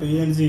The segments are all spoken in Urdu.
PNG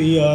PR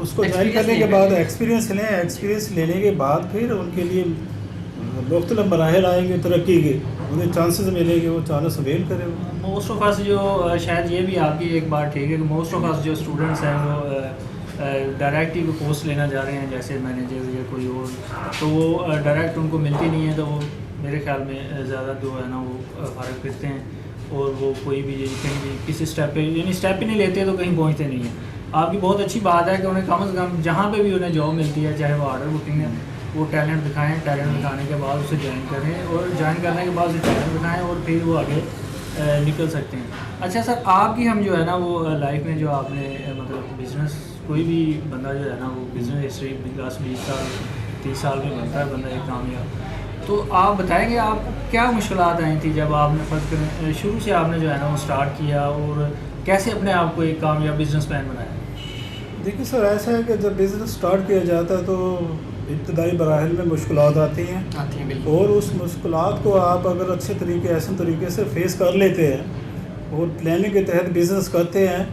اس کو جوائن کرنے کے بعد ایکسپیرینس لیں. ایکسپیرینس لینے کے بعد پھر ان کے لیے مختلف مراحل آئیں گے ترقی کے, انہیں چانسز ملیں گے, وہ چانس اویل کریں. موسٹ آف اس جو شاید یہ بھی آپ کی ایک بات ٹھیک ہے کہ موسٹ آف اس جو اسٹوڈنٹس ہیں وہ ڈائریکٹ ہی پوسٹ لینا چاہ رہے ہیں جیسے مینیجر یا کوئی اور, تو وہ ڈائریکٹ ان کو ملتی نہیں ہے, تو وہ میرے خیال میں زیادہ جو ہے نا وہ فرق کرتے ہیں اور وہ کوئی بھی کہیں بھی کسی اسٹیپ پہ یعنی اسٹیپ ہی نہیں لیتے تو کہیں پہنچتے نہیں ہیں. آپ کی بہت اچھی بات ہے کہ انہیں کم از کم جہاں پہ بھی انہیں جاب ملتی ہے چاہے وہ آرڈر بکنگ ہے وہ ٹیلنٹ دکھائیں, ٹیلنٹ دکھانے کے بعد اسے جوائن کریں اور جوائن کرنے کے بعد اسے ٹیلنٹ دکھائیں اور پھر وہ آگے نکل سکتے ہیں. اچھا سر, آپ کی ہم جو ہے نا وہ لائف میں جو آپ نے مطلب بزنس کوئی بھی بندہ جو ہے نا وہ بزنس ہسٹری 10-20 سال 30 سال میں بنتا ہے بندہ ایک کامیاب, تو آپ بتائیں گے آپ کیا مشکلات آئی تھیں جب آپ نے فرض کریں شروع سے آپ نے جو ہے نا وہ اسٹارٹ کیا اور کیسے اپنے آپ کو ایک کامیاب بزنس مین بنایا؟ دیکھیے سر, ایسا ہے کہ جب بزنس اسٹارٹ کیا جاتا ہے تو ابتدائی مراحل میں مشکلات آتی ہیں اور اس مشکلات کو آپ اگر اچھے طریقے ایسے طریقے سے فیس کر لیتے ہیں اور پلاننگ کے تحت بزنس کرتے ہیں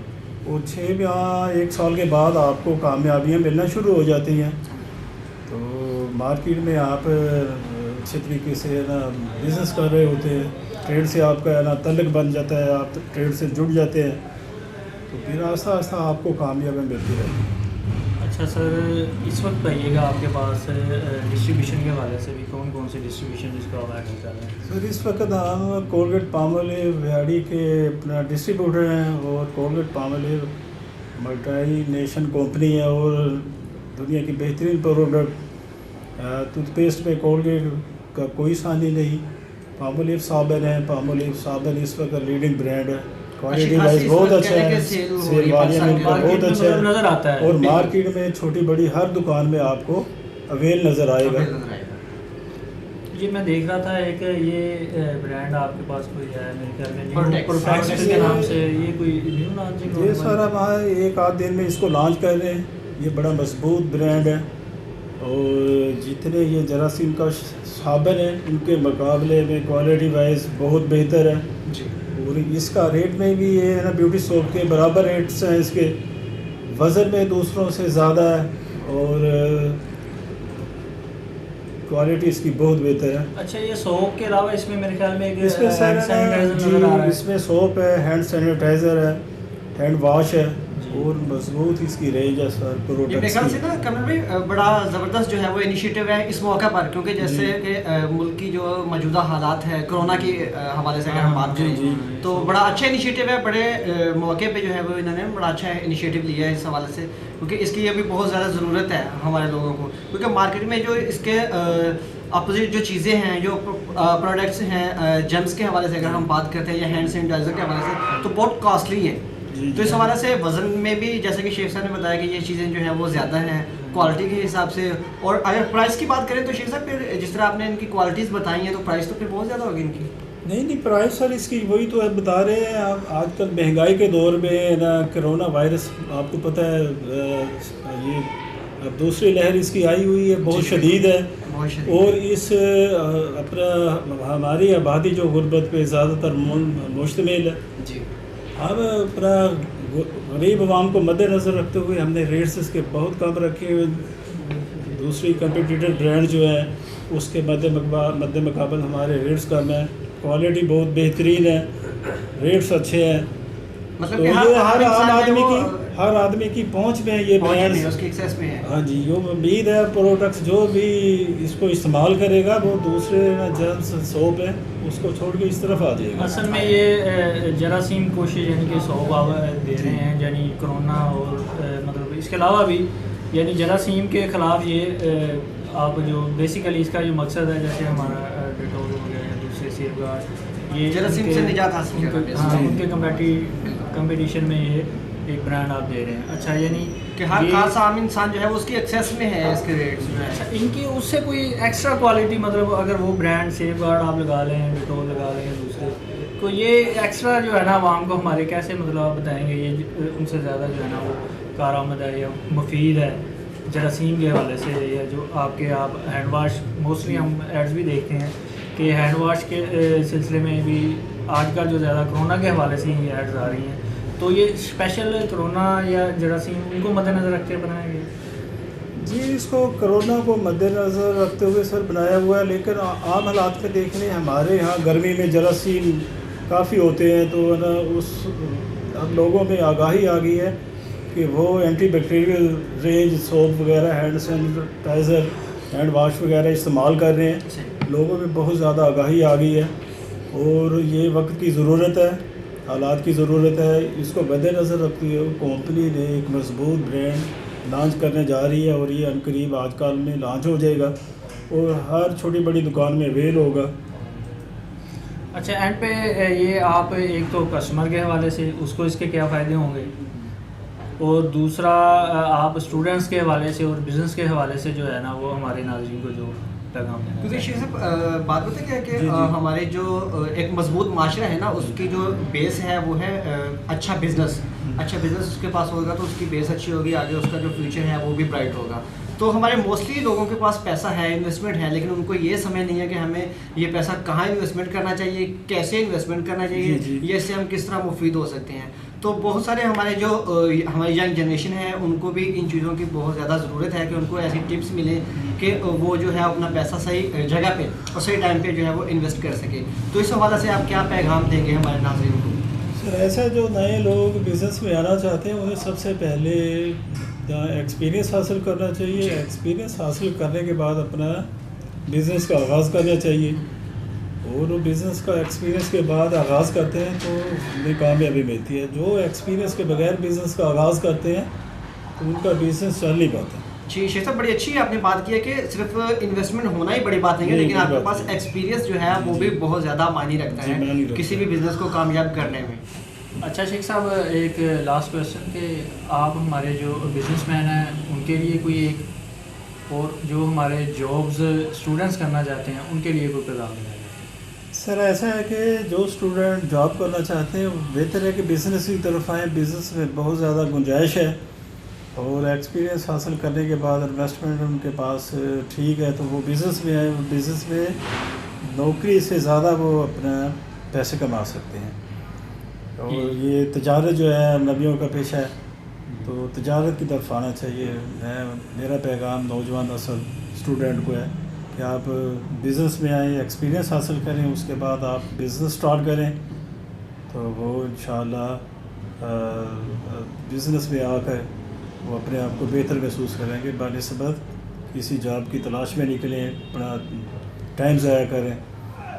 اور 6 یا 1 سال کے بعد آپ کو کامیابیاں ملنا شروع ہو جاتی ہیں. تو مارکیٹ میں آپ اچھے طریقے سے ہے نا بزنس کر رہے ہوتے ہیں, ٹریڈ سے آپ کا ہے نا تعلق بن جاتا ہے, آپ ٹریڈ سے جڑ جاتے ہیں, تو پھر آہستہ آہستہ آپ کو کامیابی ملتی رہتی ہے. اچھا سر, اس وقت کہیے گا آپ کے پاس ڈسٹریبیوشن کے حوالے سے بھی کون کون سی ڈسٹریبیوشن جس کو آپ ہینڈل کر رہے ہیں؟ سر اس وقت ہم کولگیٹ پالمولیو ویاڑی کے اپنا ڈسٹریبیوٹر ہیں اور Colgate Palmolive multi nation company ہے اور دنیا کی بہترین پروڈکٹ. ٹوتھ پیسٹ میں کولگیٹ کا کوئی ثانی نہیں. پالمولیو صابن ہے, پالمولیو صابن اس وقت لیڈنگ برانڈ ہے, کوالٹی وائز بہت اچھا ہے, سیل والیوم ان کا بہت اچھا ہے نظر آتا ہے اور مارکیٹ میں چھوٹی بڑی ہر دکان میں آپ کو اویل نظر آئے گا. جی میں دیکھ رہا تھا ایک یہ برانڈ آپ کے پاس کوئی ہے میرے خیال میں پروٹیکس کے نام سے, یہ کوئی نیو لانچنگ یہ سر ہم 1-8 دن میں اس کو لانچ کر رہے ہیں. یہ بڑا مضبوط برانڈ ہے اور جتنے یہ جراثیم کا صابن ہے ان کے مقابلے میں کوالٹی وائز بہت بہتر ہے اور اس کا ریٹ میں بھی یہ ہے نا بیوٹی سوپ کے برابر ریٹس ہیں, اس کے وزن میں دوسروں سے زیادہ ہے اور کوالٹی اس کی بہت بہتر ہے. اچھا, یہ سوپ کے علاوہ اس میں میرے خیال میں ایک اس میں سر اس میں سوپ ہے, ہینڈ سینیٹائزر ہے, ہینڈ واش ہے اور مضبوط اس کی رینج ہے سر پروڈکٹس. میرے خیال سے نا کمر بھائی بڑا زبردست جو ہے وہ انیشیٹو ہے اس موقع پر, کیونکہ جیسے کہ ملک کی جو موجودہ حالات ہے کرونا کے حوالے سے اگر ہم بات کریں تو بڑا اچھا انیشیٹو ہے. بڑے موقع پہ جو ہے وہ انہوں نے بڑا اچھا انیشیٹو لیا ہے اس حوالے سے, کیونکہ اس کی ابھی بہت زیادہ ضرورت ہے ہمارے لوگوں کو, کیونکہ مارکیٹ میں جو اس کے اپوزٹ جو چیزیں ہیں جو پروڈکٹس ہیں جیمس کے حوالے سے اگر ہم بات کرتے ہیں یا ہینڈ سینیٹائزر کے حوالے سے تو بہت کاسٹلی ہیں. تو اس حوالے سے وزن میں بھی جیسے کہ شیخ صاحب نے بتایا کہ یہ چیزیں جو ہیں وہ زیادہ ہیں کوالٹی کے حساب سے, اور اگر پرائس کی بات کریں تو شیخ صاحب پھر جس طرح آپ نے ان کی کوالٹیز بتائی ہیں تو پرائس تو پھر بہت زیادہ ہوگی ان کی. نہیں پرائس سر اس کی وہی تو بتا رہے ہیں آپ, آج کل مہنگائی کے دور میں نا کرونا وائرس آپ کو پتہ ہے یہ اب دوسری لہر اس کی آئی ہوئی ہے, بہت شدید ہے اور اس اپنا ہماری آبادی جو غربت پہ زیادہ تر مشتمل ہے. اب اپنا غریب عوام کو مد نظر رکھتے ہوئے ہم نے ریٹس اس کے بہت کم رکھے ہوئے. دوسری کمپیٹیٹر برانڈ جو ہے اس کے مد مقابل ہمارے ریٹس کم ہیں, کوالٹی بہت بہترین ہے, ریٹس اچھے ہیں. مطلب یہ ہر آدمی کی پہنچ میں یہ برانڈ. ہاں جی, جو امید ہے پروڈکٹس جو بھی اس کو استعمال کرے گا وہ دوسرے جرمس سوپ ہے اس کو چھوڑ کے اس طرف آ جائے گا. اصل میں یہ جراثیم کوشش یعنی کہ سوپ آپ دے رہے ہیں یعنی کرونا اور مطلب اس کے علاوہ بھی یعنی جراثیم کے خلاف یہ آپ جو بیسیکلی اس کا جو مقصد ہے جیسے ہمارا ڈیٹول ہو گیا یا دوسرے سیف گارڈ یہ جراثیم سے نجات حاصل کرنا ان کے کمپٹیشن میں یہ ایک برانڈ آپ دے رہے ہیں. اچھا یعنی کہ ہر خاص عام انسان جو ہے وہ اس کی ایکسیس میں ہے اس کے ریٹس میں. اچھا, ان کی اس سے کوئی ایکسٹرا کوالٹی مطلب اگر وہ برانڈ سیف گارڈ آپ لگا لیں ڈیٹول لگا لیں دوسرے تو یہ ایکسٹرا جو ہے نا عوام کو ہمارے کیسے مطلب آپ بتائیں گے یہ ان سے زیادہ جو ہے نا وہ کارآمد ہے یا مفید ہے جراثیم کے حوالے سے, یا جو آپ ہینڈ واش موسٹلی ہم ایڈز بھی دیکھتے ہیں کہ ہینڈ واش کے سلسلے میں بھی آج کل جو زیادہ کرونا کے حوالے سے ہی ایڈز آ رہی ہیں تو یہ اسپیشل کرونا یا جراثیم ان کو مد نظر رکھ کے بنایا گیا؟ جی اس کو کرونا کو مد نظر رکھتے ہوئے سر بنایا ہوا ہے، لیکن عام حالات میں دیکھ لیں ہمارے یہاں گرمی میں جراثیم کافی ہوتے ہیں، تو نا اس اب لوگوں میں آگاہی آ گئی ہے کہ وہ اینٹی بیکٹیریل رینج سوپ وغیرہ، ہینڈ سینیٹائزر، ہینڈ واش وغیرہ استعمال کر رہے ہیں. لوگوں میں بہت زیادہ آگاہی آ گئی ہے اور یہ وقت کی ضرورت ہے، حالات کی ضرورت ہے. اس کو مد نظر رکھتے ہوئے کمپنی نے ایک مضبوط برانڈ لانچ کرنے جا رہی ہے اور یہ عنقریب آج کل میں لانچ ہو جائے گا اور ہر چھوٹی بڑی دکان میں اویل ہوگا. اچھا اینڈ پہ یہ آپ ایک تو کسٹمر کے حوالے سے اس کو اس کے کیا فائدے ہوں گے، اور دوسرا آپ اسٹوڈنٹس کے حوالے سے اور بزنس کے حوالے سے جو ہے نا وہ ہمارے ناظرین کو جو پیغام دینا کیونکہ شیخ صاحب بات بتائیں کیا کہ ہمارے جو ایک مضبوط معاشرہ ہے نا اس کی جو بیس ہے وہ ہے اچھا بزنس اس کے پاس ہوگا تو اس کی بیس اچھی ہوگی، آگے اس کا جو فیوچر ہے وہ بھی برائٹ ہوگا. تو ہمارے موسٹلی لوگوں کے پاس پیسہ ہے، انویسٹمنٹ ہے، لیکن ان کو یہ سمجھ نہیں ہے کہ ہمیں یہ پیسہ کہاں انویسٹمنٹ کرنا چاہیے، کیسے انویسٹمنٹ کرنا چاہیے، یہ اس سے ہم کس طرح مفید ہو سکتے ہیں. تو بہت سارے ہمارے جو ہماری ینگ جنریشن ہے ان کو بھی ان چیزوں کی بہت زیادہ ضرورت ہے کہ ان کو ایسی ٹپس ملیں کہ وہ جو ہے اپنا پیسہ صحیح جگہ پہ اور صحیح ٹائم پہ جو ہے وہ انویسٹ کر سکے. تو اس حوالے سے آپ کیا پیغام دیں گے ہمارے ناظرین کو؟ سر ایسا جو نئے لوگ بزنس میں آنا چاہتے ہیں انہیں سب سے پہلے ایکسپیرینس حاصل کرنا چاہیے. ایکسپیرینس حاصل کرنے کے بعد اپنا بزنس کا آغاز کرنا چاہیے، اور بزنس کا ایکسپیرینس کے بعد آغاز کرتے ہیں تو ہمیں کامیابی ملتی ہے. جو ایکسپیرینس کے بغیر بزنس کا آغاز کرتے ہیں تو ان کا بزنس چل نہیں پاتا. جی شیخ صاحب بڑی اچھی آپ نے بات کی ہے کہ صرف انویسٹمنٹ ہونا ہی بڑی بات نہیں ہے، لیکن آپ کے پاس ایکسپیرینس جو ہے وہ بھی بہت زیادہ معنی رکھتا ہے کسی بھی بزنس کو کامیاب کرنے میں. اچھا شیخ صاحب ایک لاسٹ کویشچن کہ آپ ہمارے جو بزنس مین ہیں ان کے لیے کوئی ایک، اور جو ہمارے جابز اسٹوڈنٹس کرنا چاہتے ہیں ان کے لیے کوئی پیغام دینا چاہتے ہیں؟ سر ایسا ہے کہ جو اسٹوڈنٹ جاب کرنا چاہتے ہیں بہتر ہے کہ بزنس کی طرف آئیں. بزنس میں بہت زیادہ گنجائش ہے اور ایکسپیرینس حاصل کرنے کے بعد انویسٹمنٹ ان کے پاس ٹھیک ہے تو وہ بزنس میں آئیں. بزنس میں نوکری سے زیادہ وہ اپنا پیسے کما سکتے ہیں. اور یہ تجارت جو ہے نبیوں کا پیشہ ہے تو تجارت کی طرف آنا چاہیے. میرا پیغام نوجوان نسل اسٹوڈنٹ کو ہے کہ آپ بزنس میں آئیں، ایکسپیرینس حاصل کریں، اس کے بعد آپ بزنس اسٹارٹ کریں تو وہ انشاءاللہ بزنس میں آ کر وہ اپنے آپ کو بہتر محسوس کریں گے. بنسبت کسی جاب کی تلاش میں نکلیں، اپنا ٹائم ضائع کریں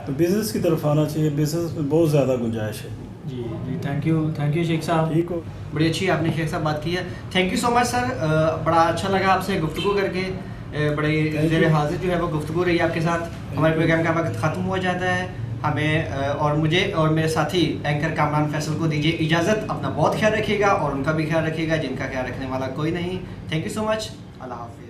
تو بزنس کی طرف آنا چاہیے. بزنس میں بہت زیادہ گنجائش ہے. جی تھینک یو شیخ صاحب. ٹھیک ہو، بڑی اچھی آپ نے شیخ صاحب بات کی ہے. تھینک یو سو مچ سر، بڑا اچھا لگا آپ سے گفتگو کر کے. بڑے زیر حاضر جو ہے وہ گفتگو رہی آپ کے ساتھ. ہمارے پروگرام کا وقت ختم ہو جاتا ہے. ہمیں اور مجھے اور میرے ساتھی اینکر کامران فیصل کو دیجیے اجازت. اپنا بہت خیال رکھیے گا اور ان کا بھی خیال رکھیے گا جن کا خیال رکھنے والا کوئی نہیں. تھینک یو سو مچ. اللہ حافظ.